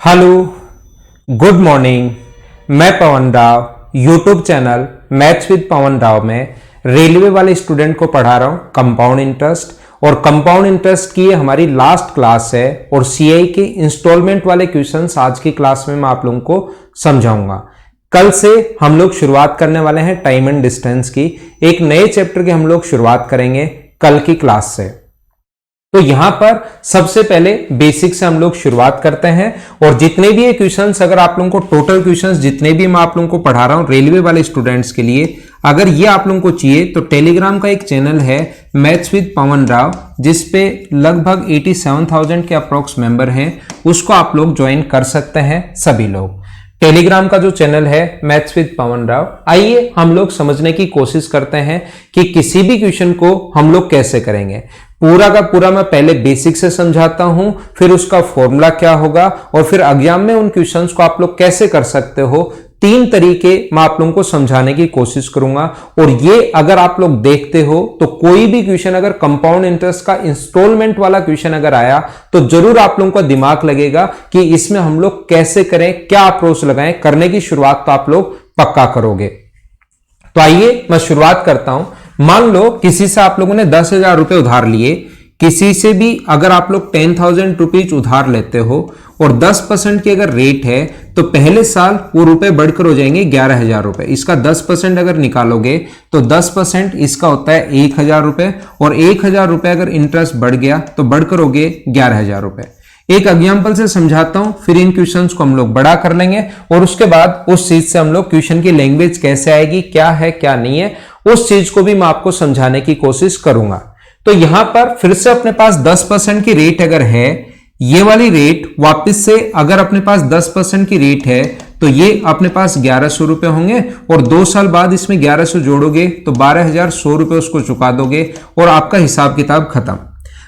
Hello, good morning. मैं Pavan Rao YouTube channel maths with Pavan Rao में railway वाले स्टूडेंट को पढ़ा रहा हूं कंपाउंड इंटरेस्ट। और कंपाउंड इंटरेस्ट की हमारी लास्ट क्लास है और सीआई के इंस्टॉलमेंट वाले क्वेश्चंस आज की क्लास में मैं आप लोगों को समझाऊंगा। कल से हम लोग शुरुआत करने वाले हैं टाइम एंड डिस्टेंस की। एक नए चैप्टर की हम लोग शुरुआत करेंगे कल की क्लास से। तो यहां पर सबसे पहले बेसिक से हम लोग शुरुआत करते हैं और जितने भी ये क्वेश्चंस, अगर आप लोगों को टोटल क्वेश्चंस जितने भी मैं आप लोगों को पढ़ा रहा हूं रेलवे वाले स्टूडेंट्स के लिए, अगर ये आप लोगों को चाहिए तो टेलीग्राम का एक चैनल है मैथ्स विद पवन राव, जिसपे लगभग 87,000 के अप्रोक्स मेंबर हैं। उसको आप लोग ज्वाइन कर सकते हैं सभी लोग। टेलीग्राम का जो चैनल है मैथ्स विद पवन राव। आइए हम लोग समझने की कोशिश करते हैं कि किसी भी क्वेश्चन को हम लोग कैसे करेंगे। पूरा का पूरा मैं पहले बेसिक से समझाता हूं, फिर उसका फॉर्मूला क्या होगा और फिर एग्जाम में उन क्वेश्चंस को आप लोग कैसे कर सकते हो। तीन तरीके मैं आप लोगों को समझाने की कोशिश करूंगा और ये अगर आप लोग देखते हो तो कोई भी क्वेश्चन अगर कंपाउंड इंटरेस्ट का इंस्टॉलमेंट वाला क्वेश्चन अगर आया तो जरूर आप लोगों को दिमाग लगेगा कि इसमें हम लोग कैसे करें, क्या अप्रोच लगाएं। करने की शुरुआत तो आप लोग पक्का करोगे। तो आइए मैं शुरुआत करता हूं। मान लो किसी से आप लोगों ने 10,000 रुपए उधार लिए। किसी से भी अगर आप लोग 10,000 रुपीज उधार लेते हो और 10% की अगर रेट है तो पहले साल वो रुपए बढ़कर हो जाएंगे 11,000 रुपए। इसका 10% अगर निकालोगे तो 10% इसका होता है 1,000 रुपए और 1,000 रुपए अगर इंटरेस्ट बढ़ गया तो बढ़कर हो गए 11,000 रुपए। एक एग्जाम्पल से समझाता हूं, फिर इन क्वेश्चंस को हम लोग बड़ा कर लेंगे और उसके बाद उस चीज से हम लोग क्वेश्चन की लैंग्वेज कैसे आएगी, क्या है क्या नहीं है, उस चीज को भी मैं आपको समझाने की कोशिश करूंगा। तो यहां पर फिर से अपने पास 10% की रेट अगर है, ये वाली रेट वापस से अगर अपने पास 10% की रेट है तो ये अपने पास 1,100 रुपए होंगे और 2 साल बाद इसमें 1,100 जोड़ोगे तो 12,100 रुपए उसको चुका दोगे और आपका हिसाब किताब खत्म।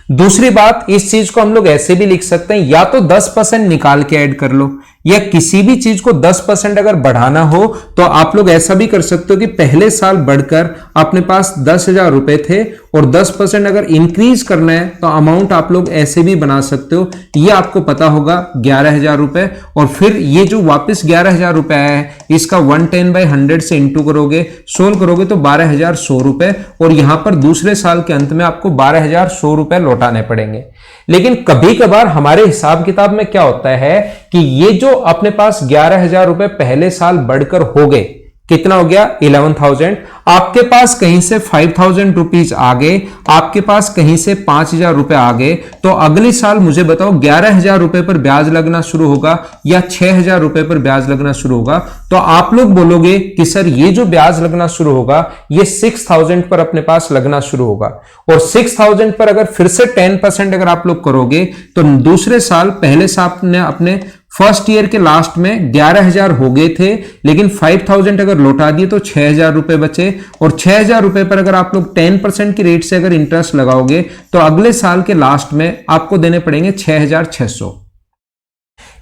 दूसरी बात, इस चीज को हम लोग ऐसे भी लिख सकते हैं, या तो 10% निकाल के ऐड कर लो, या किसी भी चीज को 10% अगर बढ़ाना हो तो आप लोग ऐसा भी कर सकते हो कि पहले साल बढ़कर अपने पास 10,000 रुपए थे और 10% अगर इंक्रीज करना है तो अमाउंट आप लोग ऐसे भी बना सकते हो। ये आपको पता होगा 11,000 रुपए और फिर ये जो वापस 11,000 रुपए आया है इसका 110/100 से इंटू करोगे, सोल्व करोगे तो 12,100 रुपए और यहां पर दूसरे साल के अंत में आपको 12,100 रुपए लौटाने पड़ेंगे। लेकिन कभी कभार हमारे हिसाब किताब में क्या होता है कि ये जो अपने पास 11,000 रुपए पहले साल बढ़कर हो गए, कितना हो गया 11,000, आपके पास कहीं से 5,000 रुपीज आ गए, आपके पास कहीं से 5,000 रुपए आ गए, तो अगले साल मुझे बताओ 11,000 रुपए पर ब्याज लगना शुरू होगा या 6,000 रुपए पर ब्याज लगना शुरू होगा। तो आप लोग बोलोगे कि सर ये जो ब्याज लगना शुरू होगा ये 6,000 पर अपने पास लगना शुरू होगा और 6,000 पर अगर फिर से 10% अगर आप लोग करोगे तो दूसरे साल, पहले साल ने अपने फर्स्ट ईयर के लास्ट में 11,000 हो गए थे, लेकिन 5,000 अगर लौटा दिए तो 6,000 रुपए बचे और 6,000 रुपए पर अगर आप लोग 10% की रेट से अगर इंटरेस्ट लगाओगे तो अगले साल के लास्ट में आपको देने पड़ेंगे 6,600।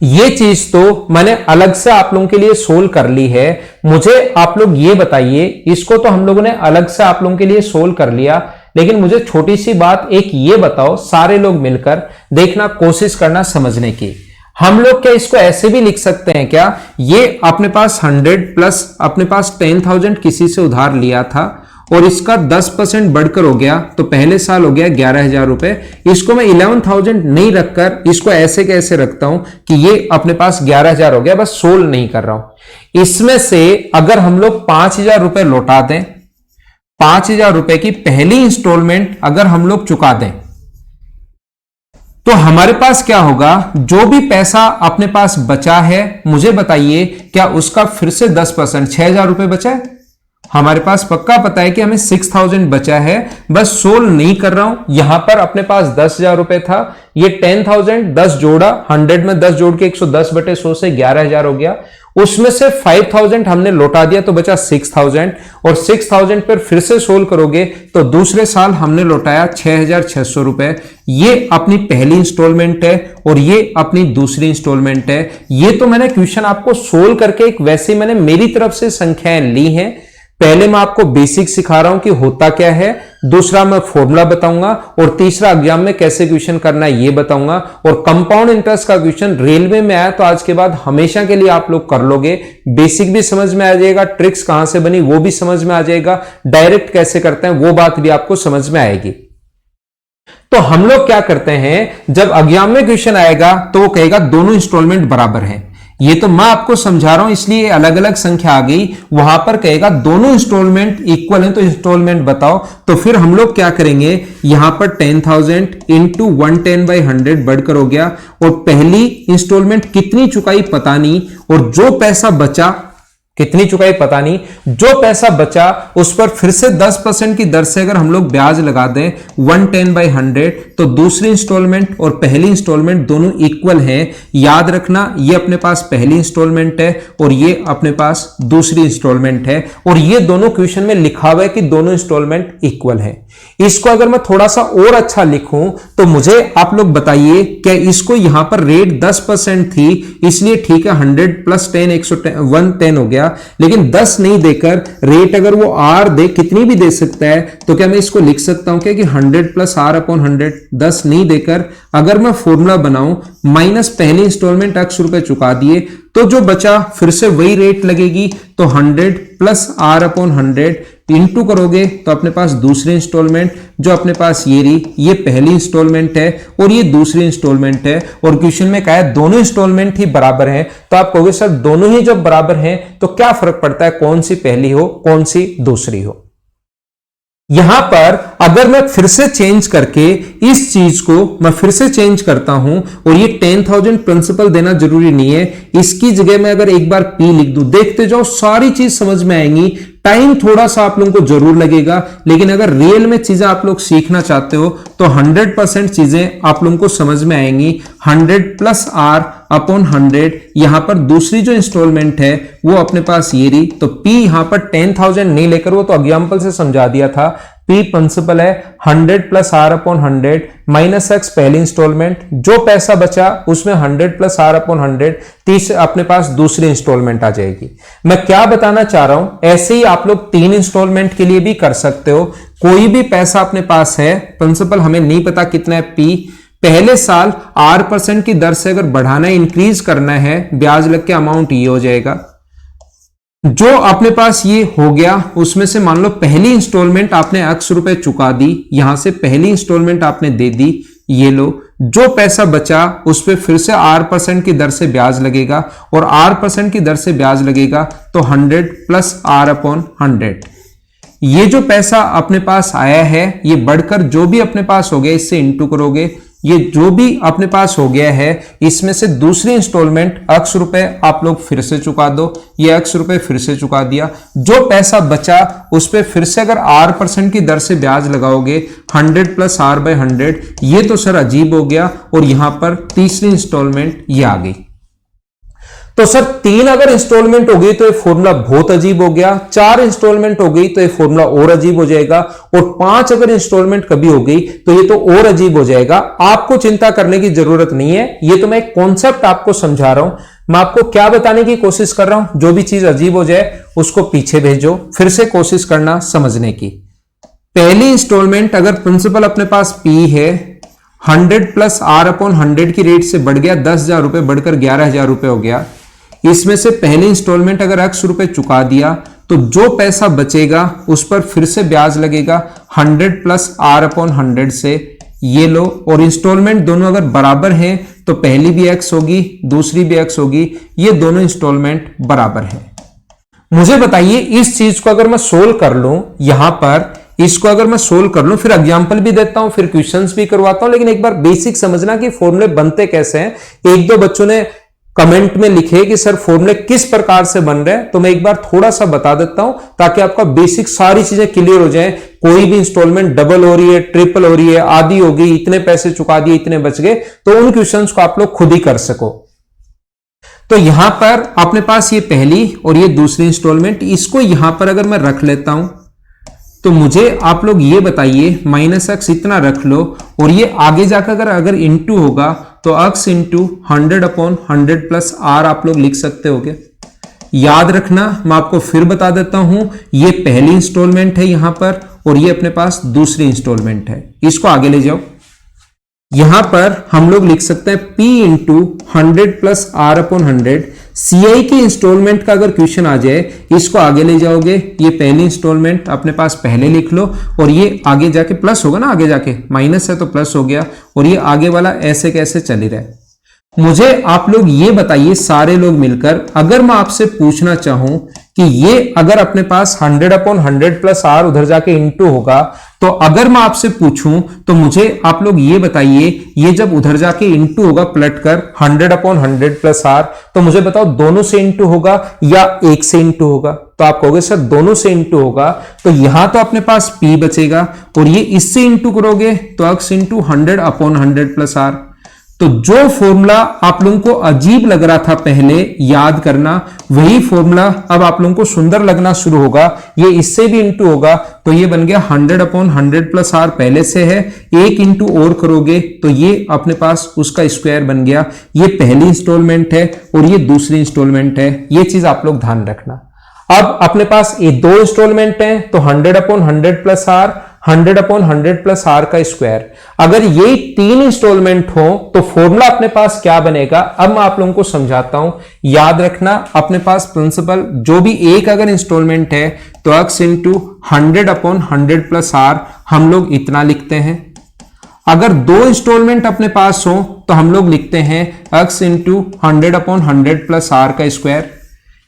ये चीज तो मैंने अलग से आप लोगों के लिए सोल्व कर ली है। मुझे आप लोग ये बताइए, इसको तो हम लोगों ने अलग से आप लोगों के लिए सोल्व कर लिया, लेकिन मुझे छोटी सी बात एक ये बताओ, सारे लोग मिलकर देखना, कोशिश करना समझने की। हम लोग क्या इसको ऐसे भी लिख सकते हैं क्या, ये अपने पास 100 प्लस अपने पास 10,000 किसी से उधार लिया था और इसका 10% बढ़कर हो गया तो पहले साल हो गया 11,000 रुपए। इसको मैं 11,000 नहीं रखकर इसको ऐसे कैसे रखता हूं कि ये अपने पास 11,000 हो गया, बस सोल्व नहीं कर रहा हूं। इसमें से अगर हम लोग 5,000 रुपए लौटा दें, 5,000 रुपए की पहली इंस्टॉलमेंट अगर हम लोग चुका दें तो हमारे पास क्या होगा, जो भी पैसा अपने पास बचा है मुझे बताइए क्या उसका फिर से 10%, 6,000 रुपए बचा है हमारे पास, पक्का पता है कि हमें 6,000 बचा है, बस सोल्व नहीं कर रहा हूं। यहां पर अपने पास 10,000 रुपए था, ये 10,000 10 जोड़ा, 100 में 10 जोड़ के 110/100 से 11,000 हो गया। उसमें से 5,000 हमने लौटा दिया तो बचा 6,000 और 6,000 पर फिर से सोल्व करोगे तो दूसरे साल हमने लौटाया 6,600 रुपए। ये अपनी पहली इंस्टॉलमेंट है और ये अपनी दूसरी इंस्टॉलमेंट है। ये तो मैंने क्वेश्चन आपको सोल्व करके एक वैसे मैंने मेरी तरफ से संख्याएं ली हैं, पहले मैं आपको बेसिक सिखा रहा हूं कि होता क्या है, दूसरा मैं फॉर्मूला बताऊंगा और तीसरा एग्जाम में कैसे क्वेश्चन करना है ये बताऊंगा। और कंपाउंड इंटरेस्ट का क्वेश्चन रेलवे में आया तो आज के बाद हमेशा के लिए आप लोग कर लोगे। बेसिक भी समझ में आ जाएगा, ट्रिक्स कहां से बनी वो भी समझ में आ जाएगा, डायरेक्ट कैसे करते हैं वो बात भी आपको समझ में आएगी। तो हम लोग क्या करते हैं, जब एग्जाम में क्वेश्चन आएगा तो वो कहेगा दोनों इंस्टॉलमेंट बराबर हैं। ये तो मैं आपको समझा रहा हूं इसलिए अलग अलग संख्या आ गई, वहां पर कहेगा दोनों इंस्टॉलमेंट इक्वल हैं तो इंस्टॉलमेंट बताओ। तो फिर हम लोग क्या करेंगे, यहां पर 10,000 इंटू 110/100 बढ़कर हो गया और पहली इंस्टॉलमेंट कितनी चुकाई पता नहीं, और जो पैसा बचा कितनी चुकाई पता नहीं, जो पैसा बचा उस पर फिर से 10% की दर से अगर हम लोग ब्याज लगा दें 110/100 तो दूसरी इंस्टॉलमेंट और पहली इंस्टॉलमेंट दोनों इक्वल हैं। याद रखना ये अपने पास पहली इंस्टॉलमेंट है और ये अपने पास दूसरी इंस्टॉलमेंट है, और ये दोनों क्वेश्चन में लिखा हुआ है कि दोनों इंस्टॉलमेंट इक्वल है। इसको अगर मैं थोड़ा सा और अच्छा लिखूं तो मुझे आप लोग बताइए, क्या इसको यहां पर रेट 10% थी इसलिए ठीक है 100 प्लस 10 110 हो गया, लेकिन 10 नहीं देकर रेट अगर वो आर दे, कितनी भी दे सकता है, तो क्या मैं इसको लिख सकता हूं क्या कि 100 प्लस आर अपॉन 100। 10 नहीं देकर अगर मैं फॉर्मूला बनाऊं माइनस पहली इंस्टॉलमेंट x रुपए चुका दिए तो जो बचा फिर से वही रेट लगेगी, तो 100 प्लस आर अपॉन 100 इंटू करोगे तो अपने पास दूसरी इंस्टॉलमेंट जो अपने पास ये रही, ये पहली इंस्टॉलमेंट है और ये दूसरी इंस्टॉलमेंट है। और क्वेश्चन में कहा है दोनों इंस्टॉलमेंट ही बराबर हैं, तो आप कहोगे सर दोनों ही जब बराबर हैं तो क्या फर्क पड़ता है कौन सी पहली हो कौन सी दूसरी हो। यहां पर अगर मैं फिर से चेंज करके इस चीज को मैं फिर से चेंज करता हूं, और ये 10,000 प्रिंसिपल देना जरूरी नहीं है, इसकी जगह मैं अगर एक बार P लिख दूं, देखते जाओ सारी चीज समझ में आएंगी। टाइम थोड़ा सा आप लोगों को जरूर लगेगा, लेकिन अगर रियल में चीजें आप लोग सीखना चाहते हो तो 100% चीजें आप लोगों को समझ में आएंगी। 100 प्लस आर अपॉन 100, यहां पर दूसरी जो इंस्टॉलमेंट है वो अपने पास ये रही, तो P यहां पर 10,000 नहीं लेकर, वो तो एग्जांपल से समझा दिया था, P प्रिंसिपल है 100 plus R upon 100 minus X पहली इंस्टॉलमेंट, जो पैसा बचा उसमें 100 प्लस आर अपॉन 100 अपने पास दूसरी इंस्टॉलमेंट आ जाएगी। मैं क्या बताना चाह रहा हूं, ऐसे ही आप लोग 3 इंस्टॉलमेंट के लिए भी कर सकते हो। कोई भी पैसा अपने पास है, प्रिंसिपल हमें नहीं पता कितना है P, पहले साल R% की दर से अगर बढ़ाना है इंक्रीज करना है, ब्याज लग के अमाउंट ये हो जाएगा। जो अपने पास ये हो गया उसमें से मान लो पहली इंस्टॉलमेंट आपने x रुपए चुका दी, यहां से पहली इंस्टॉलमेंट आपने दे दी, ये लो, जो पैसा बचा उस पे फिर से R% की दर से ब्याज लगेगा, और R% की दर से ब्याज लगेगा तो 100 प्लस R अपॉन 100। ये जो पैसा अपने पास आया है ये बढ़कर जो भी अपने पास हो गया इससे इंटू करोगे, ये जो भी अपने पास हो गया है इसमें से दूसरी इंस्टॉलमेंट x रुपए आप लोग फिर से चुका दो, ये x रुपए फिर से चुका दिया, जो पैसा बचा उस पे फिर से अगर R% की दर से ब्याज लगाओगे 100 प्लस R बाय 100, ये तो सर अजीब हो गया, और यहां पर तीसरी इंस्टॉलमेंट ये आ गई। तो सर 3 अगर इंस्टॉलमेंट हो गई तो ये फॉर्मूला बहुत अजीब हो गया, 4 इंस्टॉलमेंट हो गई तो ये फॉर्मूला और अजीब हो जाएगा, और 5 अगर इंस्टॉलमेंट कभी हो गई तो ये तो और अजीब हो जाएगा। आपको चिंता करने की जरूरत नहीं है, ये तो मैं एक कॉन्सेप्ट आपको समझा रहा हूं, मैं आपको क्या बताने की कोशिश कर रहा हूं, जो भी चीज अजीब हो जाए उसको पीछे भेजो, फिर से कोशिश करना समझने की। पहली इंस्टॉलमेंट अगर प्रिंसिपल अपने पास P है, 100 प्लस R अपॉन 100 की रेट से बढ़ गया 10,000 रुपए, बढ़कर 11,000 रुपए हो गया, इसमें से पहली इंस्टॉलमेंट अगर x रुपए चुका दिया तो जो पैसा बचेगा उस पर फिर से ब्याज लगेगा 100 प्लस R अपॉन 100 से, ये लो, और इंस्टॉलमेंट दोनों अगर बराबर हैं तो पहली भी x होगी दूसरी भी x होगी, ये दोनों इंस्टॉलमेंट बराबर हैं। मुझे बताइए इस चीज को अगर मैं सोल्व कर लूं, यहां पर इसको अगर मैं सोल्व कर लूं, फिर एग्जांपल भी देता हूं, फिर क्वेश्चंस भी करवाता हूं, लेकिन एक बार बेसिक समझना कि फॉर्मूले बनते कैसे हैं। एक दो बच्चों ने कमेंट में लिखे कि सर फॉर्मूले किस प्रकार से बन रहे हैं, तो मैं एक बार थोड़ा सा बता देता हूं ताकि आपका बेसिक सारी चीजें क्लियर हो जाएं। कोई भी इंस्टॉलमेंट डबल हो रही है, ट्रिपल हो रही है, आधी हो गई, इतने पैसे चुका दिए, इतने बच गए, तो उन क्वेश्चंस को आप लोग खुद ही कर सको। तो यहां पर अपने पास ये पहली और ये दूसरी इंस्टॉलमेंट, इसको यहां पर अगर मैं रख लेता हूं तो मुझे आप लोग ये बताइए माइनस x इतना रख लो, और ये आगे जाकर अगर इंटू होगा तो x into 100 upon 100 plus R आप लोग लिख सकते हो क्या? याद रखना, मैं आपको फिर बता देता हूं, ये पहली इंस्टॉलमेंट है यहां पर और ये अपने पास दूसरी इंस्टॉलमेंट है। इसको आगे ले जाओ। यहां पर हम लोग लिख सकते हैं P into 100 plus R upon 100। CI की इंस्टॉलमेंट का अगर क्वेश्चन आ जाए, इसको आगे ले जाओगे, ये पहली इंस्टॉलमेंट अपने पास पहले लिख लो और ये आगे जाके प्लस होगा ना, आगे जाके माइनस है तो प्लस हो गया और ये आगे वाला ऐसे कैसे चल ही रहा है। मुझे आप लोग ये बताइए सारे लोग मिलकर, अगर मैं आपसे पूछना चाहूं कि ये अगर अपने पास 100 अपॉन 100 प्लस R उधर जाके इंटू होगा, तो अगर मैं आपसे पूछूं तो मुझे आप लोग ये बताइए, ये जब उधर जाके इंटू होगा पलट कर 100 अपॉन 100 प्लस R, तो मुझे बताओ दोनों से इंटू होगा या एक से इंटू होगा। तो आप कहोगे सर दोनों से इंटू होगा, तो यहां तो अपने पास P बचेगा और ये इससे इंटू करोगे तो x into 100 upon 100 plus R। तो जो फॉर्मूला आप लोगों को अजीब लग रहा था पहले याद करना, वही फॉर्मूला अब आप लोगों को सुंदर लगना शुरू होगा। ये इससे भी इंटू होगा तो ये बन गया 100 अपॉन 100 प्लस R पहले से है, एक इंटू और करोगे तो ये अपने पास उसका स्क्वायर बन गया। ये पहली इंस्टॉलमेंट है और ये दूसरी इंस्टॉलमेंट है, ये चीज आप लोग ध्यान रखना। अब अपने पास ये दो इंस्टॉलमेंट है तो 100 upon 100 plus R, 100 upon 100 plus R का स्क्वायर। अगर ये तीन इंस्टॉलमेंट हो तो फॉर्मूला अपने पास क्या बनेगा, अब मैं आप लोगों को समझाता हूं। याद रखना अपने पास प्रिंसिपल, जो भी एक अगर इंस्टॉलमेंट है तो x into 100 upon 100 plus R हम लोग इतना लिखते हैं। अगर दो इंस्टॉलमेंट अपने पास हो तो हम लोग लिखते हैं x into 100 upon 100 plus R का स्क्वायर।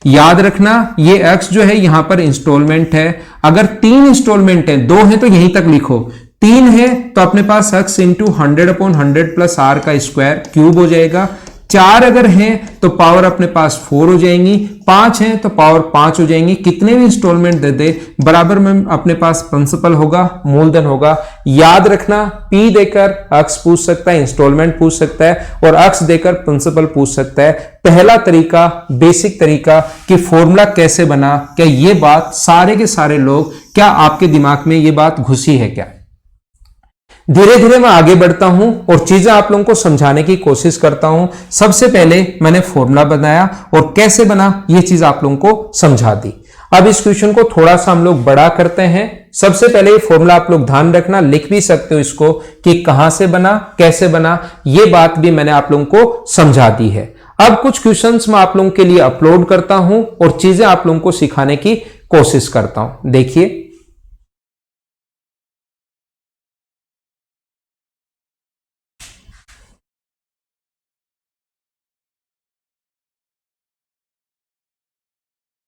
याद रखना ये x जो है यहां पर इंस्टॉलमेंट है। अगर तीन इंस्टॉलमेंट है, दो है तो यहीं तक लिखो, तीन है तो अपने पास x into 100 upon 100 plus R का स्क्वायर क्यूब हो जाएगा। चार अगर हैं तो पावर अपने पास 4 हो जाएंगी, पांच हैं तो पावर 5 हो जाएंगी। कितने भी इंस्टॉलमेंट दे दे बराबर में अपने पास प्रिंसिपल होगा, मूलधन होगा। याद रखना P देकर x पूछ सकता है, इंस्टॉलमेंट पूछ सकता है और x देकर प्रिंसिपल पूछ सकता है। पहला तरीका, बेसिक तरीका कि फॉर्मूला कैसे बना, क्या ये बात सारे के सारे लोग, क्या आपके दिमाग में ये बात घुसी है क्या? धीरे धीरे मैं आगे बढ़ता हूं और चीजें आप लोगों को समझाने की कोशिश करता हूं। सबसे पहले मैंने फॉर्मूला बनाया और कैसे बना ये चीज आप लोगों को समझा दी। अब इस क्वेश्चन को थोड़ा सा हम लोग बड़ा करते हैं। सबसे पहले ये फॉर्मूला आप लोग ध्यान रखना, लिख भी सकते हो इसको कि कहां से बना, कैसे बना, ये बात भी मैंने आप लोगों को समझा दी है। अब कुछ क्वेश्चंस मैं आप लोगों के लिए अपलोड करता हूं और चीजें आप लोगों को सिखाने की कोशिश करता हूं। देखिए,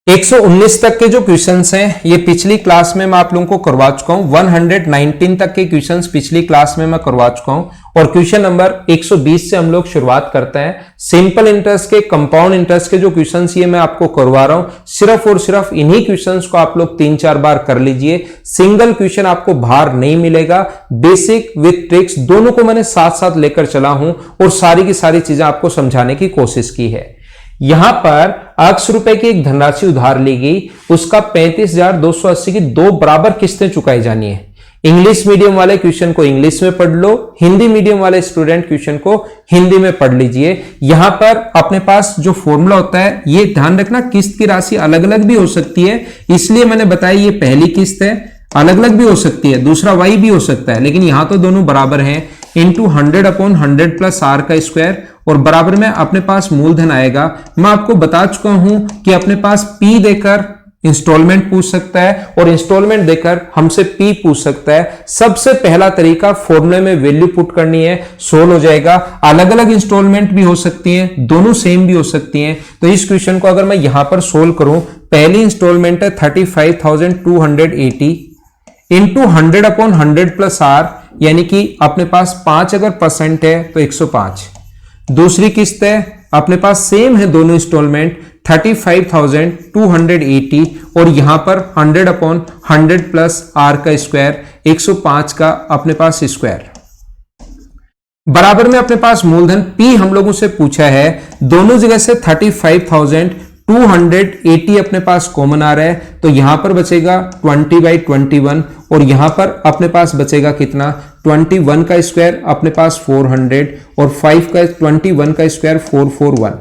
एक 119 तक के जो क्वेश्चंस हैं ये पिछली क्लास में मैं आप लोगों को करवा चुका हूं। 119 तक के क्वेश्चंस पिछली क्लास में मैं करवा चुका हूं और क्वेश्चन नंबर 120 से हम लोग शुरुआत करते हैं। सिंपल इंटरेस्ट के, कंपाउंड इंटरेस्ट के जो क्वेश्चंस ये मैं आपको करवा रहा हूं, सिर्फ और सिर्फ इन्हीं क्वेश्चंस को आप लोग 3-4 बार कर लीजिए। सिंगल क्वेश्चन आपको बाहर नहीं मिलेगा। बेसिक विथ ट्रिक्स दोनों को मैंने साथ साथ लेकर चला हूं और सारी की सारी चीजें आपको समझाने की कोशिश की है। यहां पर x रुपए की एक धनराशि उधार ली गई, उसका 35,280 की 2 बराबर किस्तें चुकाई जानी है। इंग्लिश मीडियम वाले क्वेश्चन को इंग्लिश में पढ़ लो, हिंदी मीडियम वाले स्टूडेंट क्वेश्चन को हिंदी में पढ़ लीजिए। यहां पर अपने पास जो फॉर्मूला होता है, ये ध्यान रखना किस्त की राशि अलग अलग भी हो सकती है, इसलिए मैंने बताया ये पहली किस्त है, अलग अलग भी हो सकती है, दूसरा y भी हो सकता है, लेकिन यहां तो दोनों बराबर हैं। इंटू 100 अपॉन 100 प्लस R का स्क्वायर और बराबर में अपने पास मूलधन आएगा। मैं आपको बता चुका हूं कि अपने पास P देकर इंस्टॉलमेंट पूछ सकता है और इंस्टॉलमेंट देकर हमसे P पूछ सकता है। सबसे पहला तरीका फॉर्मूले में वैल्यू पुट करनी है, सोल्व हो जाएगा। अलग अलग इंस्टॉलमेंट भी हो सकती हैं, दोनों सेम भी हो सकती हैं। तो इस क्वेश्चन को अगर मैं यहां पर सोल्व करूं, पहली इंस्टॉलमेंट है 35,280 इंटू 100 अपॉन 100 प्लस R, यानी कि अपने पास 5 अगर परसेंट है तो 105। दूसरी किस्त है अपने पास सेम है, दोनों इंस्टॉलमेंट 35,280 और यहां पर 100 अपॉन 100 प्लस R का स्क्वायर, 105 का अपने पास स्क्वायर। बराबर में अपने पास मूलधन P हम लोगों से पूछा है, दोनों जगह से 35,280 अपने पास कॉमन आ रहा है, तो यहां पर बचेगा 20/21 और यहां पर अपने पास बचेगा कितना, 21 का स्क्वायर अपने पास 400 और 5 का 21 का स्क्वायर 441।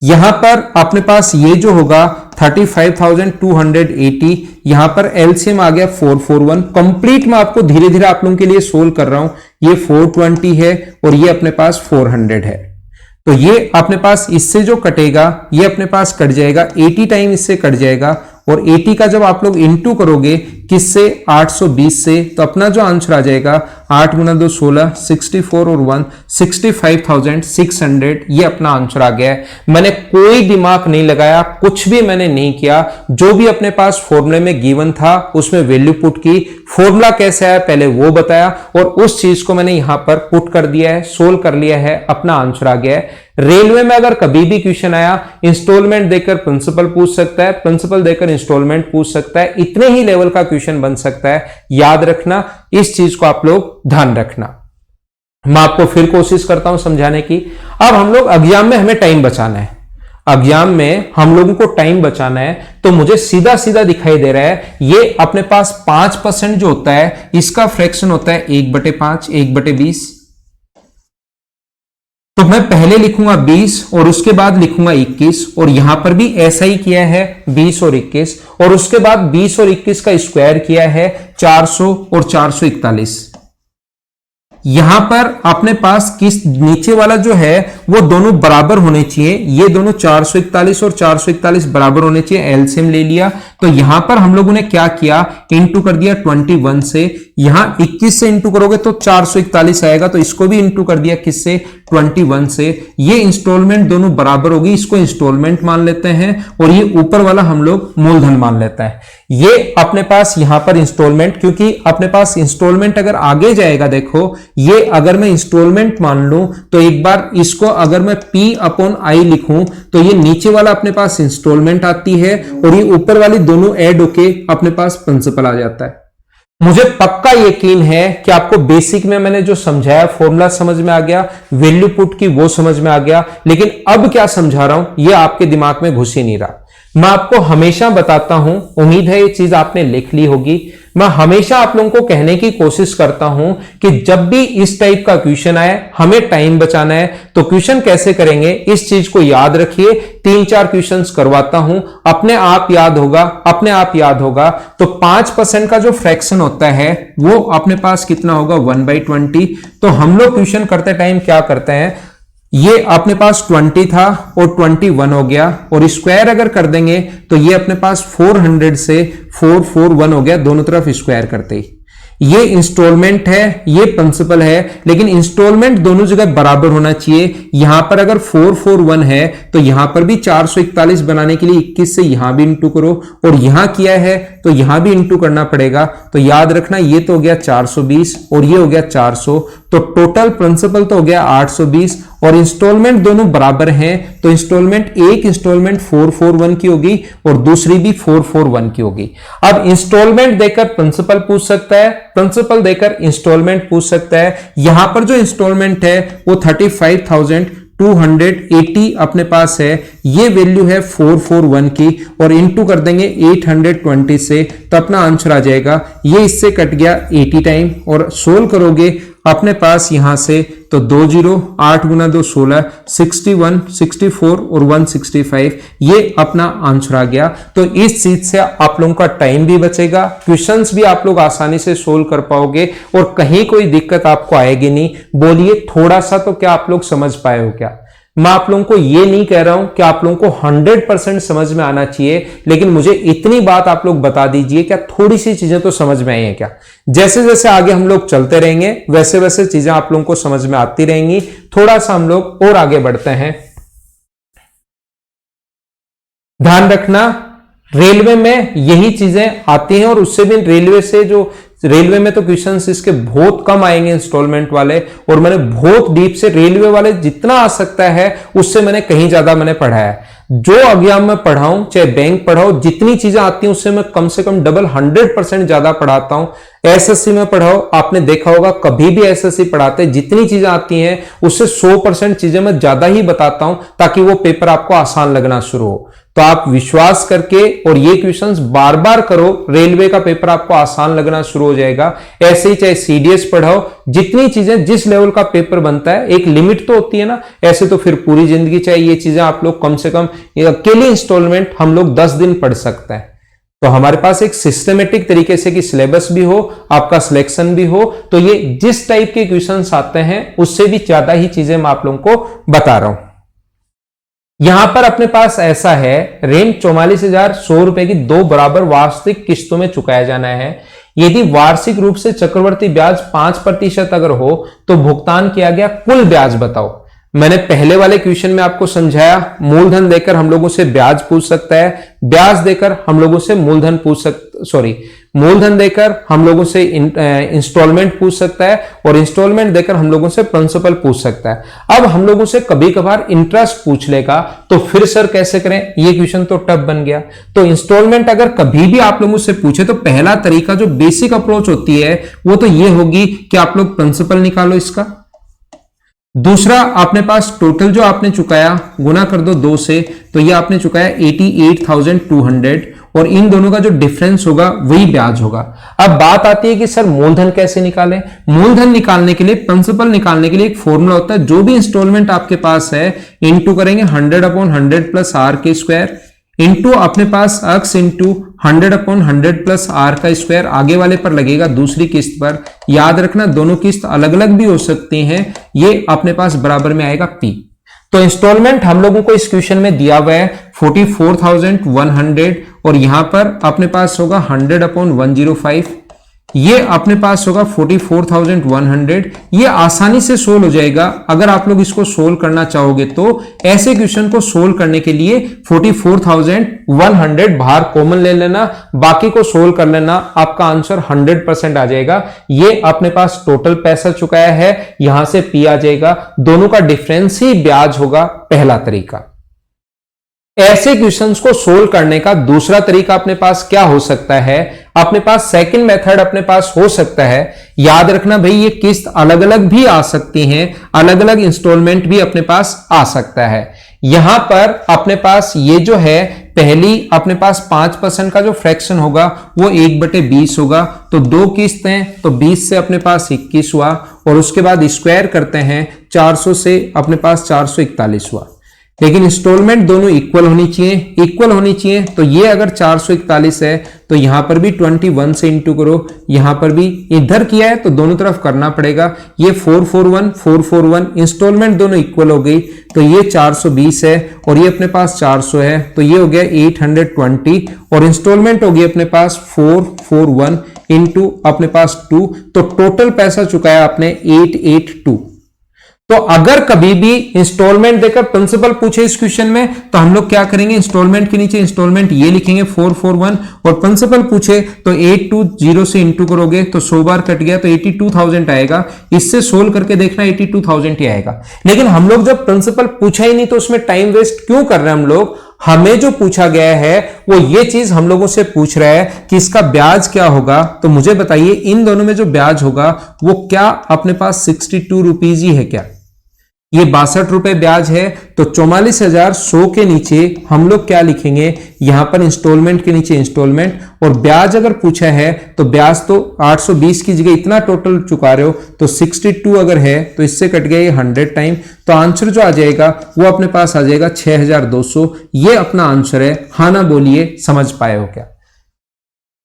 यहां पर अपने पास ये जो होगा 35,280, यहां पर एलसीएम आ गया 441। कंप्लीट मैं आपको धीरे धीरे आप लोगों के लिए सोल्व कर रहा हूं। ये 420 है और ये अपने पास 400 है। तो ये अपने पास इससे जो कटेगा ये अपने पास कट जाएगा, 80 टाइम इससे कट जाएगा। और 80 का जब आप लोग इंटू करोगे किससे, 820 से, तो अपना जो आंसर आ जाएगा 8 गुना 2 16, 64 और 1 65,600, ये अपना आंसर आ गया है। मैंने कोई दिमाग नहीं लगाया, कुछ भी मैंने नहीं किया, जो भी अपने पास फॉर्मूले में गिवन था उसमें वैल्यू पुट की। फॉर्मूला कैसे आया पहले वो बताया और उस चीज को मैंने यहां पर पुट कर दिया है, सोल्व कर लिया है, अपना आंसर आ गया है। रेलवे में अगर कभी भी क्वेश्चन आया, इंस्टॉलमेंट देकर प्रिंसिपल पूछ सकता है, प्रिंसिपल देकर इंस्टॉलमेंट पूछ सकता है, इतने ही लेवल का क्वेश्चन बन सकता है। याद रखना, इस चीज को आप लोग ध्यान रखना। मैं आपको फिर कोशिश करता हूं समझाने की। अब हम लोग एग्जाम में हमें टाइम बचाना है, एग्जाम में हम लोगों को टाइम बचाना है, तो मुझे सीधा सीधा दिखाई दे रहा है ये अपने पास 5% जो होता है इसका फ्रैक्शन होता है 1/5, 1/20। तो मैं पहले लिखूंगा 20 और उसके बाद लिखूंगा 21, और यहां पर भी ऐसा ही किया है 20 और 21, और उसके बाद 20 और 21 का स्क्वायर किया है 400 और 441। यहां पर अपने पास किस नीचे वाला जो है वो दोनों बराबर होने चाहिए, ये दोनों 441 और 441 बराबर होने चाहिए, एलसीएम ले लिया। तो यहां पर हम लोगों ने क्या किया, इंटू कर दिया 21 से। यहां 21 से इंटू करोगे तो 441 आएगा, तो इसको भी इंटू कर दिया किससे, 21 से। ये इंस्टॉलमेंट दोनों बराबर होगी, इसको इंस्टॉलमेंट मान लेते हैं, और ये ऊपर वाला हम लोग मूलधन मान लेते हैं। ये अपने पास यहां पर इंस्टॉलमेंट, क्योंकि अपने पास इंस्टॉलमेंट अगर आगे जाएगा, देखो ये अगर मैं इंस्टॉलमेंट मान लूं तो एक बार इसको अगर मैं P/I लिखूं तो ये नीचे वाला अपने पास इंस्टॉलमेंट आती है, और ये ऊपर वाली दोनों ऐड होके अपने पास प्रिंसिपल आ जाता है। मुझे पक्का यकीन है कि आपको बेसिक में मैंने जो समझाया फॉर्मूला समझ में आ गया, वैल्यू पुट की वो समझ में आ गया, लेकिन अब क्या समझा रहा हूं ये आपके दिमाग में घुस ही नहीं रहा। मैं आपको हमेशा बताता हूं, उम्मीद है ये चीज आपने लिख ली होगी। मैं हमेशा आप लोगों को कहने की कोशिश करता हूं कि जब भी इस टाइप का क्वेश्चन आए, हमें टाइम बचाना है, तो क्वेश्चन कैसे करेंगे इस चीज को याद रखिए। 3-4 क्वेश्चंस करवाता हूं, अपने आप याद होगा, अपने आप याद होगा। तो 5% का जो फ्रैक्शन होता है वो अपने पास कितना होगा, 1/20। तो हम लोग क्वेश्चन करते टाइम क्या करते हैं, ये अपने पास 20 था और 21 हो गया, और स्क्वायर अगर कर देंगे तो ये अपने पास 400 से 441 हो गया, दोनों तरफ स्क्वायर करते ही। ये इंस्टॉलमेंट है, ये प्रिंसिपल है, लेकिन इंस्टॉलमेंट दोनों जगह बराबर होना चाहिए। यहां पर अगर 441 है तो यहां पर भी 441 बनाने के लिए 21 से यहां भी इंटू करो, और यहां किया है तो यहां भी इंटू करना पड़ेगा। तो याद रखना ये तो हो गया 420 और ये हो गया 400, तो टोटल प्रिंसिपल तो हो गया 820, और इंस्टॉलमेंट दोनों बराबर हैं, तो इंस्टॉलमेंट एक इंस्टॉलमेंट 441 की होगी और दूसरी भी 441 की होगी। अब इंस्टॉलमेंट देकर प्रिंसिपल पूछ सकता है, प्रिंसिपल देकर इंस्टॉलमेंट पूछ सकता है। यहां पर जो इंस्टॉलमेंट है वो 35,280 अपने पास है, ये वैल्यू है 441 की, और इंटू कर देंगे 820 से, तो अपना आंसर आ जाएगा। ये इससे कट गया 80 टाइम, और सोल्व करोगे अपने पास यहां से तो 20, 8 गुना 2 16, 61, 64 और 165, ये अपना आंसर आ गया। तो इस चीज से आप लोगों का टाइम भी बचेगा, क्वेश्चंस भी आप लोग आसानी से सोल्व कर पाओगे, और कहीं कोई दिक्कत आपको आएगी नहीं। बोलिए थोड़ा सा तो क्या आप लोग समझ पाए हो क्या? मैं आप लोगों को ये नहीं कह रहा हूं कि आप लोगों को 100% समझ में आना चाहिए, लेकिन मुझे इतनी बात आप लोग बता दीजिए, क्या थोड़ी सी चीजें तो समझ में आई हैं क्या? जैसे जैसे आगे हम लोग चलते रहेंगे वैसे वैसे चीजें आप लोगों को समझ में आती रहेंगी। थोड़ा सा हम लोग और आगे बढ़ते हैं। ध्यान रखना, रेलवे में यही चीजें आती हैं, और उससे भी रेलवे से जो रेलवे में तो क्वेश्चंस इसके बहुत कम आएंगे इंस्टॉलमेंट वाले, और मैंने बहुत डीप से रेलवे वाले जितना आ सकता है उससे मैंने कहीं ज्यादा मैंने पढ़ा है। जो एग्जाम में पढ़ाऊं, चाहे बैंक पढ़ाओ, जितनी चीजें आती हैं उससे मैं कम से कम डबल 100% ज्यादा पढ़ाता हूं। एसएससी में पढ़ाओ, आपने देखा होगा कभी भी एसएससी पढ़ाते जितनी चीजें आती हैं उससे 100% चीजें मैं ज्यादा ही बताता हूं, ताकि वो पेपर आपको आसान लगना शुरू हो। तो आप विश्वास करके और ये क्वेश्चंस बार बार करो, रेलवे का पेपर आपको आसान लगना शुरू हो जाएगा। ऐसे ही चाहे सीडीएस पढ़ाओ, जितनी चीजें जिस लेवल का पेपर बनता है एक लिमिट तो होती है ना, ऐसे तो फिर पूरी जिंदगी चाहे ये चीजें आप लोग कम से कम अकेले इंस्टॉलमेंट हम लोग 10 दिन पढ़ सकते हैं। तो हमारे पास एक सिस्टमेटिक तरीके से कि सिलेबस भी हो, आपका सिलेक्शन भी हो, तो ये जिस टाइप के क्वेश्चंस आते हैं उससे भी ज्यादा ही चीजें मैं आप लोगों को बता रहा हूं। यहां पर अपने पास ऐसा है, ऋण 44,100 रुपए की 2 बराबर वार्षिक किस्तों में चुकाया जाना है। यदि वार्षिक रूप से चक्रवर्ती ब्याज 5% अगर हो तो भुगतान किया गया कुल ब्याज बताओ। मैंने पहले वाले क्वेश्चन में आपको समझाया, मूलधन देकर हम लोगों से ब्याज पूछ सकता है, ब्याज देकर हम लोगों से मूलधन मूलधन देकर हम लोगों से इंस्टॉलमेंट पूछ सकता है, और इंस्टॉलमेंट देकर हम लोगों से प्रिंसिपल पूछ सकता है। अब हम लोगों से कभी कभार इंटरेस्ट पूछ लेगा, तो फिर सर कैसे करें, ये क्वेश्चन तो टफ बन गया। तो इंस्टॉलमेंट अगर कभी भी आप लोगों से पूछे तो पहला तरीका जो बेसिक अप्रोच होती है वो तो ये होगी कि आप लोग प्रिंसिपल निकालो इसका। दूसरा, अपने पास टोटल जो आपने चुकाया गुना कर दो 2 से, तो ये आपने चुकाया 88,200, और इन दोनों का जो डिफरेंस होगा वही ब्याज होगा। अब बात आती है कि सर मूलधन कैसे निकालें। मूलधन निकालने के लिए, प्रिंसिपल निकालने के लिए एक फॉर्मूला होता है, जो भी इंस्टॉलमेंट आपके पास है इंटू करेंगे 100/100 प्लस आर के स्क्वायर, इंटू अपने पास अक्स इंटू 100/100 प्लस आर का स्क्वायर, आगे वाले पर लगेगा दूसरी किस्त पर। याद रखना दोनों किस्त अलग अलग भी हो सकती हैं, ये अपने पास बराबर में आएगा पी। तो इंस्टॉलमेंट हम लोगों को इस क्वेश्चन में दिया हुआ है 44,100, और यहां पर अपने पास होगा 100/105, ये अपने पास होगा 44,100। ये आसानी से सोल्व हो जाएगा अगर आप लोग इसको सोल्व करना चाहोगे। तो ऐसे क्वेश्चन को सोल्व करने के लिए 44,100 बाहर कॉमन ले लेना, बाकी को सोल्व कर लेना, आपका आंसर 100% आ जाएगा। ये अपने पास टोटल पैसा चुकाया है, यहां से पी आ जाएगा, दोनों का डिफरेंस ही ब्याज होगा, पहला तरीका। ऐसे क्वेश्चंस को सोल्व करने का दूसरा तरीका अपने पास क्या हो सकता है, अपने पास सेकंड मेथड अपने पास हो सकता है। याद रखना भाई, ये किस्त अलग अलग भी आ सकती हैं, अलग अलग इंस्टॉलमेंट भी अपने पास आ सकता है। यहां पर अपने पास ये जो है, पहली अपने पास 5% का जो फ्रैक्शन होगा वो 1/20 होगा, तो 2 किस्त हैं, तो 20 से अपने पास 21 हुआ, और उसके बाद स्क्वायर करते हैं 400 से अपने पास 441 हुआ। लेकिन इंस्टॉलमेंट दोनों इक्वल होनी चाहिए, तो ये अगर 441 है तो यहां पर भी 21 से इंटू करो, यहां पर भी इधर किया है तो दोनों तरफ करना पड़ेगा। ये 441 इंस्टॉलमेंट दोनों इक्वल हो गई, तो ये 420 है और ये अपने पास 400 है, तो ये हो गया 820, और इंस्टॉलमेंट होगी अपने पास 441 इंटू अपने पास 2, तो टोटल पैसा चुकाया आपने 882। तो अगर कभी भी इंस्टॉलमेंट देकर प्रिंसिपल पूछे इस क्वेश्चन में, तो हम लोग क्या करेंगे, इंस्टॉलमेंट के नीचे इंस्टॉलमेंट ये लिखेंगे 441, और प्रिंसिपल पूछे तो 820 से इंटू करोगे तो 100 बार कट गया तो 82,000 आएगा। इससे सोल्व करके देखना 82,000 ही आएगा। लेकिन हम लोग जब प्रिंसिपल पूछा ही नहीं तो उसमें टाइम वेस्ट क्यों कर रहे हैं हम लोग। हमें जो पूछा गया है वो ये चीज हम लोगों से पूछ रहा है कि इसका ब्याज क्या होगा। तो मुझे बताइए इन दोनों में जो ब्याज होगा वो क्या अपने पास 62 रुपीज ही है क्या? ये 62 रुपए ब्याज है, तो 44,100 के नीचे हम लोग क्या लिखेंगे, यहां पर इंस्टॉलमेंट के नीचे इंस्टॉलमेंट, और ब्याज अगर पूछा है तो ब्याज तो 820 की जगह इतना टोटल चुका रहे हो, तो 62 अगर है तो इससे कट गया ये 100 टाइम, तो आंसर जो आ जाएगा वो अपने पास आ जाएगा 6,200। ये अपना आंसर है। हाँ ना बोलिए, समझ पाए हो क्या?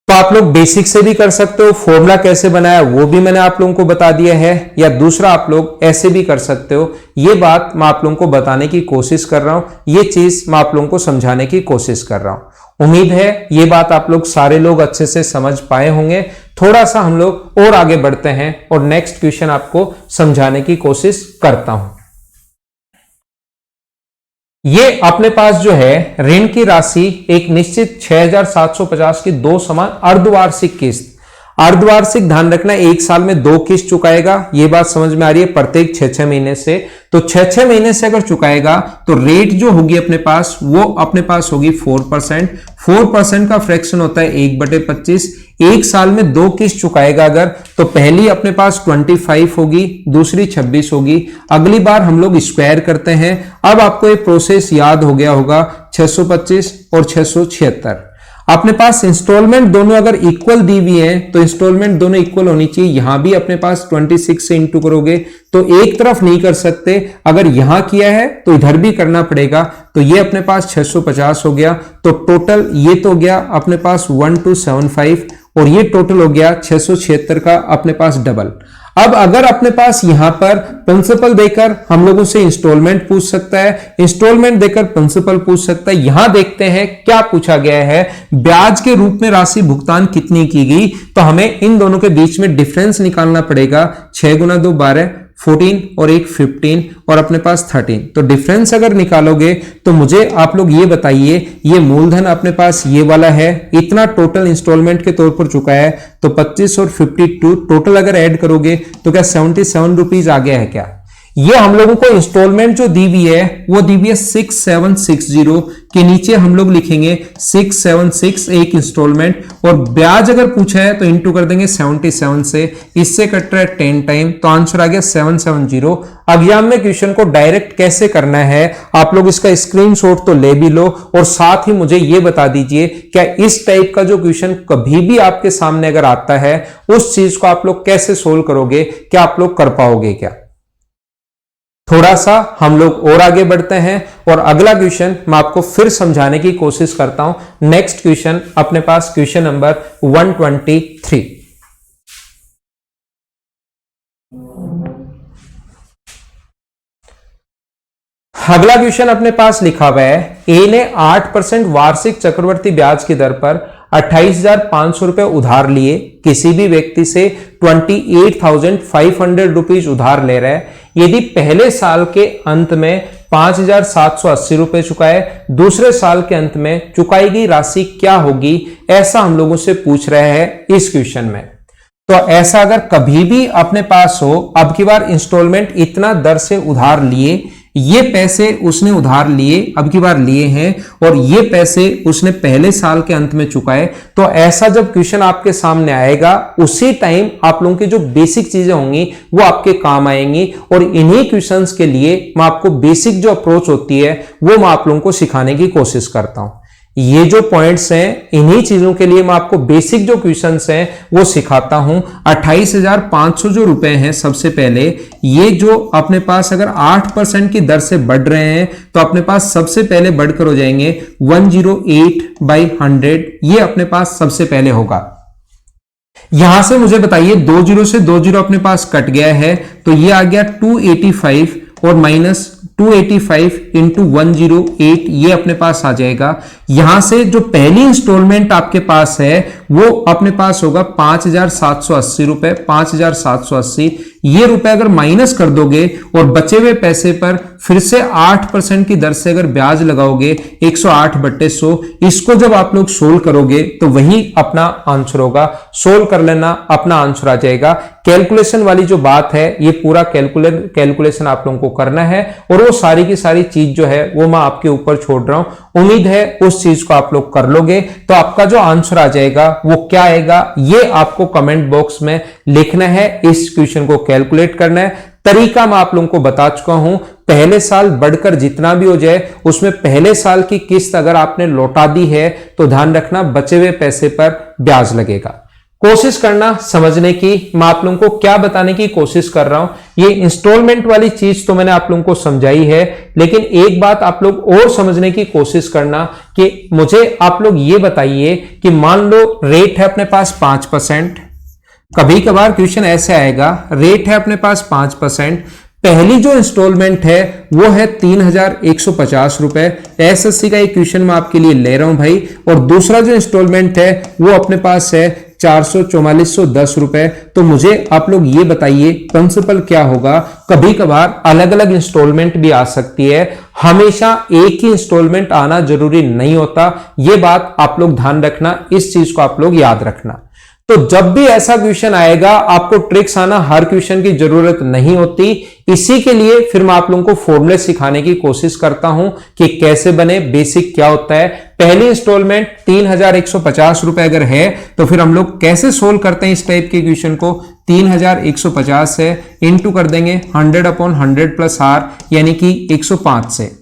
तो आप लोग बेसिक से भी कर सकते हो, फॉर्मूला कैसे बनाया वो भी मैंने आप लोगों को बता दिया है, या दूसरा आप लोग ऐसे भी कर सकते हो। ये बात मैं आप लोगों को बताने की कोशिश कर रहा हूं, ये चीज मैं आप लोगों को समझाने की कोशिश कर रहा हूं। उम्मीद है ये बात आप लोग सारे लोग अच्छे से समझ पाए होंगे। थोड़ा सा हम लोग और आगे बढ़ते हैं और नेक्स्ट क्वेश्चन आपको समझाने की कोशिश करता हूं। ये अपने पास जो है ऋण की राशि एक निश्चित 6,750 की 2 समान अर्धवार्षिक किस्त। अर्धवार्षिक ध्यान रखना, एक साल में 2 किस्त चुकाएगा, ये बात समझ में आ रही है, प्रत्येक 6-6 महीने से। तो 6-6 महीने से अगर चुकाएगा तो रेट जो होगी अपने पास वो अपने पास होगी 4%। 4% का फ्रैक्शन होता है 1/25। एक साल में 2 किस्त चुकाएगा अगर, तो पहली अपने पास 25 होगी, दूसरी 26 होगी। अगली बार हम लोग स्क्वायर करते हैं। अब आपको ये प्रोसेस याद हो गया होगा, 625 और 676। अपने पास इंस्टॉलमेंट दोनों अगर इक्वल दी हुई है तो इंस्टॉलमेंट दोनों इक्वल होनी चाहिए। यहां भी अपने पास 26 से इंटू करोगे तो एक तरफ नहीं कर सकते, अगर यहां किया है तो इधर भी करना पड़ेगा। तो ये अपने पास 650 हो गया। तो टोटल ये तो हो गया अपने पास 1275 और ये टोटल हो गया 676 का अपने पास डबल। अब अगर अपने पास यहां पर प्रिंसिपल देकर हम लोगों से इंस्टॉलमेंट पूछ सकता है, इंस्टॉलमेंट देकर प्रिंसिपल पूछ सकता है। यहां देखते हैं क्या पूछा गया है, ब्याज के रूप में राशि भुगतान कितनी की गई। तो हमें इन दोनों के बीच में डिफरेंस निकालना पड़ेगा। 6 गुना 2 12, 14 और एक 15 और अपने पास 13। तो डिफरेंस अगर निकालोगे तो मुझे आप लोग ये बताइए, ये मूलधन अपने पास ये वाला है, इतना टोटल इंस्टॉलमेंट के तौर पर चुका है। तो 25 और 52 टोटल अगर ऐड करोगे तो क्या 77 रुपीज आ गया है क्या। ये हम लोगों को इंस्टॉलमेंट जो दी हुई है वो दी हुई है 6760 के नीचे हम लोग लिखेंगे 676 एक इंस्टॉलमेंट, और ब्याज अगर पूछा है तो इंटू कर देंगे 77 से, इससे कट रहा है 10 टाइम, तो आंसर आ गया 770। एग्जाम में क्वेश्चन को डायरेक्ट कैसे करना है आप लोग इसका स्क्रीनशॉट तो ले भी लो, और साथ ही मुझे ये बता दीजिए क्या इस टाइप का जो क्वेश्चन कभी भी आपके सामने अगर आता है उस चीज को आप लोग कैसे सोल्व करोगे, क्या आप लोग कर पाओगे क्या। थोड़ा सा हम लोग और आगे बढ़ते हैं और अगला क्वेश्चन मैं आपको फिर समझाने की कोशिश करता हूं। नेक्स्ट क्वेश्चन अपने पास क्वेश्चन नंबर 123। अगला क्वेश्चन अपने पास लिखा हुआ है, ए ने 8% वार्षिक चक्रवर्ती ब्याज की दर पर 28,500 रुपए उधार लिए, किसी भी व्यक्ति से 28,500 रुपीज उधार ले रहा है। यदि पहले साल के अंत में 5,780 रुपए चुकाए, दूसरे साल के अंत में चुकाई गई राशि क्या होगी, ऐसा हम लोगों से पूछ रहे हैं इस क्वेश्चन में। तो ऐसा अगर कभी भी अपने पास हो, अब की बार इंस्टॉलमेंट इतना दर से उधार लिए, ये पैसे उसने उधार लिए अब की बार लिए हैं, और ये पैसे उसने पहले साल के अंत में चुकाए, तो ऐसा जब क्वेश्चन आपके सामने आएगा उसी टाइम आप लोगों की जो बेसिक चीजें होंगी वो आपके काम आएंगी। और इन्हीं क्वेश्चंस के लिए मैं आपको बेसिक जो अप्रोच होती है वो मैं आप लोगों को सिखाने की कोशिश करता हूं। ये जो पॉइंट्स हैं इन्हीं चीजों के लिए मैं आपको बेसिक जो क्वेश्चंस हैं वो सिखाता हूं। 28,500 जो रुपए हैं, सबसे पहले ये जो अपने पास अगर 8% की दर से बढ़ रहे हैं तो अपने पास सबसे पहले बढ़कर हो जाएंगे 108/100, ये अपने पास सबसे पहले होगा। यहां से मुझे बताइए 20 से 20 अपने पास कट गया है, तो ये आ गया 285 और माइनस 285 इंटू 108, ये अपने पास आ जाएगा। यहां से जो पहली इंस्टॉलमेंट आपके पास है वो अपने पास होगा 5,780 रुपए, 5,780 ये रुपए अगर माइनस कर दोगे और बचे हुए पैसे पर फिर से 8% की दर से अगर ब्याज लगाओगे 108/100, इसको जब आप लोग सोल्व करोगे तो वही अपना आंसर होगा। सोल्व कर लेना, अपना आंसर आ जाएगा। कैलकुलेशन वाली जो बात है ये पूरा कैलकुलेशन आप लोगों को करना है, और वो सारी की सारी चीज जो है वो मैं आपके ऊपर छोड़ रहा हूं। उम्मीद है उस चीज को आप लोग कर लोगे। तो आपका जो आंसर आ जाएगा वो क्या आएगा ये आपको कमेंट बॉक्स में लिखना है, इस क्वेश्चन को कैलकुलेट करना है। तरीका मैं आप लोगों को बता चुका हूं, पहले साल बढ़कर जितना भी हो जाए उसमें पहले साल की किस्त अगर आपने लौटा दी है तो ध्यान रखना बचे हुए पैसे पर ब्याज लगेगा। कोशिश करना समझने की, मैं आप लोगों को क्या बताने की कोशिश कर रहा हूं, ये इंस्टॉलमेंट वाली चीज तो मैंने आप लोगों को समझाई है, लेकिन एक बात आप लोग और समझने की कोशिश करना कि मुझे आप लोग ये बताइए कि मान लो रेट है अपने पास 5%, कभी कभार क्वेश्चन ऐसे आएगा, रेट है अपने पास 5%, पहली जो इंस्टॉलमेंट है वो है 3,150 रुपए, एसएससी का एक क्वेश्चन मैं आपके लिए ले रहा हूं भाई, और दूसरा जो इंस्टॉलमेंट है वो अपने पास है 44410 रुपए। तो मुझे आप लोग ये बताइए प्रिंसिपल क्या होगा। कभी कभार अलग अलग इंस्टॉलमेंट भी आ सकती है, हमेशा एक ही इंस्टॉलमेंट आना जरूरी नहीं होता, ये बात आप लोग ध्यान रखना, इस चीज को आप लोग याद रखना। तो जब भी ऐसा क्वेश्चन आएगा आपको ट्रिक्स आना हर क्वेश्चन की जरूरत नहीं होती। इसी के लिए फिर मैं आप लोगों को फॉर्मूले सिखाने की कोशिश करता हूं कि कैसे बने, बेसिक क्या होता है। पहली इंस्टॉलमेंट 3150 रुपए अगर है तो फिर हम लोग कैसे सोल्व करते हैं इस टाइप के क्वेश्चन को। 3150 है, इंटू कर देंगे 100/100 प्लस आर यानी कि 105 से,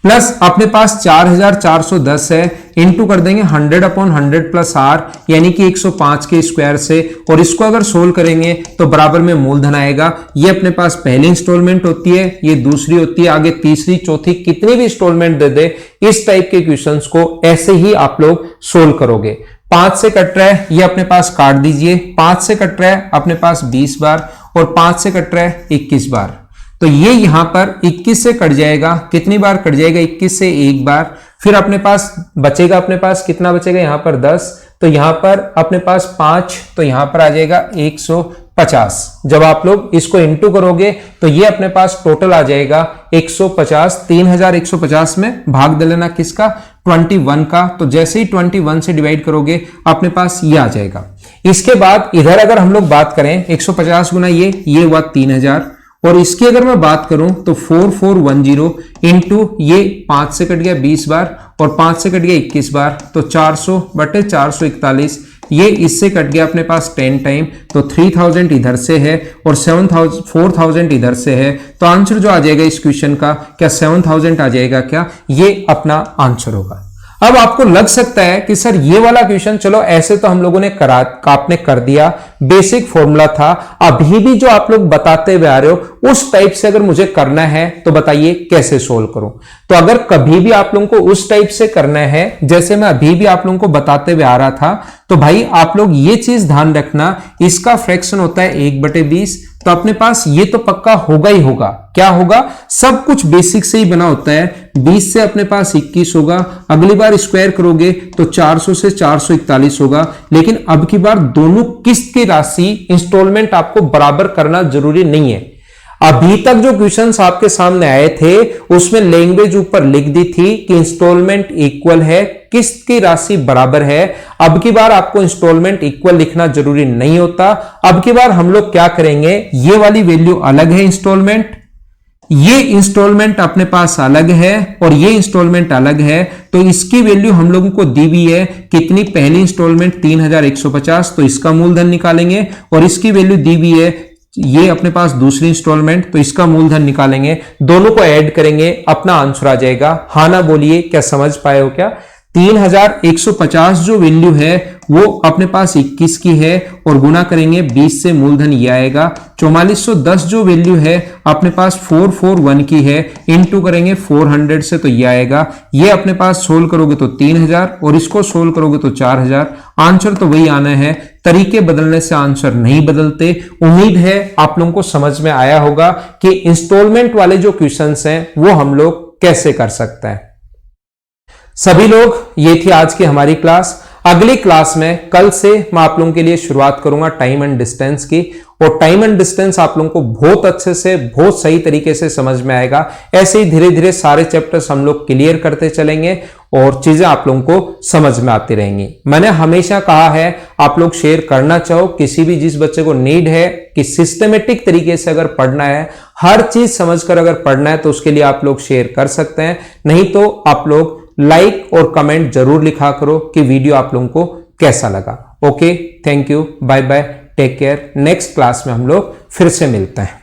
प्लस अपने पास 4410 है, इंटू कर देंगे 100/100 प्लस आर यानी कि 105 के स्क्वायर से, और इसको अगर सोल्व करेंगे तो बराबर में मूलधन आएगा। ये अपने पास पहली इंस्टॉलमेंट होती है, ये दूसरी होती है, आगे तीसरी चौथी कितनी भी इंस्टॉलमेंट दे दे इस टाइप के क्वेश्चंस को ऐसे ही आप लोग सोल्व करोगे। 5 से कट रहा है, ये अपने पास काट दीजिए। 5 से कट रहा है अपने पास 20 बार, और 5 से कट रहा है 21 बार, तो ये यहां पर 21 से कट जाएगा। कितनी बार कट जाएगा? 21 से एक बार। फिर अपने पास बचेगा, अपने पास कितना बचेगा यहां पर 10, तो यहां पर अपने पास 5, तो यहां पर आ जाएगा 150। जब आप लोग इसको इंटू करोगे तो ये अपने पास टोटल आ जाएगा 150। 3150 में भाग दे लेना किसका? 21 का। तो जैसे ही 21 से डिवाइड करोगे अपने पास ये आ जाएगा। इसके बाद इधर अगर हम लोग बात करें 150 गुना ये हुआ 3000, और इसकी अगर मैं बात करूं तो 4410 इंटू ये 5 से कट गया 20 बार, और 5 से कट गया 21 बार, तो 400/441, ये इससे कट गया अपने पास 10 टाइम, तो 3000 इधर से है और 4000 इधर से है। तो आंसर जो आ जाएगा इस क्वेश्चन का, क्या 7000 आ जाएगा? क्या ये अपना आंसर होगा। अब आपको लग सकता है कि सर ये वाला क्वेश्चन चलो ऐसे तो हम लोगों ने आपने कर दिया, बेसिक फॉर्मूला था, अभी भी जो आप लोग बताते हुए आ रहे हो उस टाइप से अगर मुझे करना है तो बताइए कैसे सोल्व करूं। तो अगर कभी भी आप लोगों को उस टाइप से करना है जैसे मैं अभी भी आप लोगों को बताते हुए आ रहा था, तो भाई आप लोग ये चीज ध्यान रखना, इसका फ्रैक्शन होता है 1/20, तो अपने पास ये तो पक्का होगा ही होगा। क्या होगा? सब कुछ बेसिक से ही बना होता है। 20 से अपने पास 21 होगा, अगली बार स्क्वायर करोगे तो 400 से 441 होगा, लेकिन अब की बार दोनों किस्त की राशि इंस्टॉलमेंट आपको बराबर करना जरूरी नहीं है। अभी तक जो क्वेश्चंस आपके सामने आए थे उसमें लैंग्वेज ऊपर लिख दी थी कि इंस्टॉलमेंट इक्वल है, किस्त की राशि बराबर है। अब की बार आपको इंस्टॉलमेंट इक्वल लिखना जरूरी नहीं होता। अब की बार हम लोग क्या करेंगे, ये वाली वैल्यू अलग है इंस्टॉलमेंट, ये इंस्टॉलमेंट अपने पास अलग है और ये इंस्टॉलमेंट अलग है, तो इसकी वैल्यू हम लोगों को दी हुई है कितनी? पहली इंस्टॉलमेंट 3150, तो इसका मूलधन निकालेंगे, और इसकी वैल्यू दी हुई है ये अपने पास दूसरी इंस्टॉलमेंट, तो इसका मूलधन निकालेंगे, दोनों को ऐड करेंगे, अपना आंसर आ जाएगा। हाँ ना बोलिए, क्या समझ पाए हो? क्या 3150 जो वैल्यू है वो अपने पास 21 की है, और गुना करेंगे 20 से, मूलधन ये आएगा। 4410 जो वैल्यू है अपने पास 441 की है, इंटू करेंगे 400 से, तो ये आएगा। ये अपने पास सोल्व करोगे तो 3000, और इसको सोल्व करोगे तो 4000। आंसर तो वही आना है, तरीके बदलने से आंसर नहीं बदलते। उम्मीद है आप लोगों को समझ में आया होगा कि इंस्टॉलमेंट वाले जो क्वेश्चंस हैं वो हम लोग कैसे कर सकते हैं। सभी लोग, ये थी आज की हमारी क्लास। अगली क्लास में कल से मैं आप लोगों के लिए शुरुआत करूंगा टाइम एंड डिस्टेंस की, और टाइम एंड डिस्टेंस आप लोगों को बहुत अच्छे से, बहुत सही तरीके से समझ में आएगा। ऐसे ही धीरे धीरे सारे चैप्टर्स हम लोग क्लियर करते चलेंगे और चीजें आप लोगों को समझ में आती रहेंगी। मैंने हमेशा कहा है आप लोग शेयर करना चाहो, किसी भी जिस बच्चे को नीड है कि सिस्टमेटिक तरीके से अगर पढ़ना है, हर चीज समझकर अगर पढ़ना है, तो उसके लिए आप लोग शेयर कर सकते हैं। नहीं तो आप लोग लाइक और कमेंट जरूर लिखा करो कि वीडियो आप लोगों को कैसा लगा। Okay, thank you, bye bye, take care. Next class में हम लोग फिर से मिलते हैं।